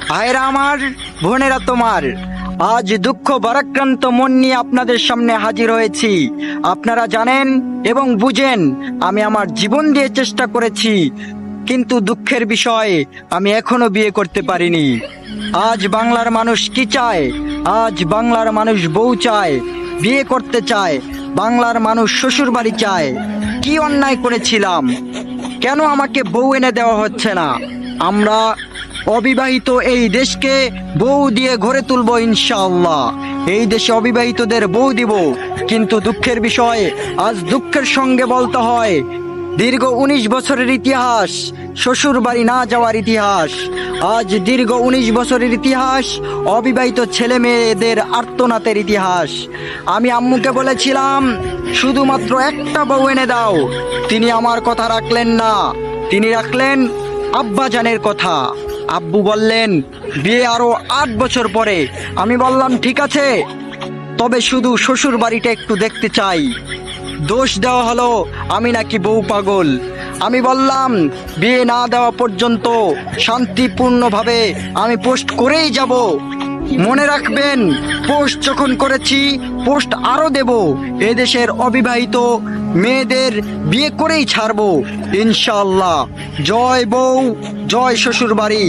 ভাইরা আমার, বোনেরা তোমার, আজ দুঃখ ভারাক্রান্ত মন নিয়ে আপনাদের সামনে হাজির হয়েছি। আপনারা জানেন এবং বুঝেন আমি আমার জীবন দিয়ে চেষ্টা করেছি, কিন্তু দুঃখের বিষয় আমি এখনো বিয়ে করতে পারিনি। আজ বাংলার মানুষ কি চায়? আজ বাংলার মানুষ বউ চায়, বিয়ে করতে চায়, বাংলার মানুষ শ্বশুর বাড়ি চায়। কি অন্যায় করেছিলাম? কেন আমাকে বউ এনে দেওয়া হচ্ছে না? আমরা অবিবাহিত এই দেশকে বউ দিয়ে গড়ে তুলবো ইনশাআল্লাহ। এই দেশে অবিবাহিতদের বউ দিব। কিন্তু দুঃখের বিষয়, আজ দুঃখের সঙ্গে বলতে হয় দীর্ঘ 19 বছরের ইতিহাস, শ্বশুর বাড়ি না যাওয়ার ইতিহাস। আজ দীর্ঘ 19 বছরের ইতিহাস, অবিবাহিত ছেলে মেয়েদের আর্তনাদের ইতিহাস। আমি আম্মুকে বলেছিলাম শুধুমাত্র একটা বউ এনে দাও, তিনি আমার কথা রাখলেন না। তিনি রাখলেন আব্বাজানের কথা। আব্বু বললেন বিয়ে আরো 8 বছর পরে। আমি বললাম ঠিক আছে, তবে শুধু শ্বশুর বাড়িটা একটু দেখতে চাই। দোষ দেওয়া হলো আমি নাকি বউ পাগল। আমি বললাম বিয়ে না দেওয়া পর্যন্ত শান্তিপূর্ণভাবে আমি পোস্ট করেই যাব। মনে রাখবেন, পোস্ট যখন করেছি পোস্ট আরো দেব। এদেশের অবিবাহিত মেয়েদের বিয়ে করেই ছাড়বো ইনশাআল্লাহ। জয় বউ, জয় শ্বশুর বাড়ি।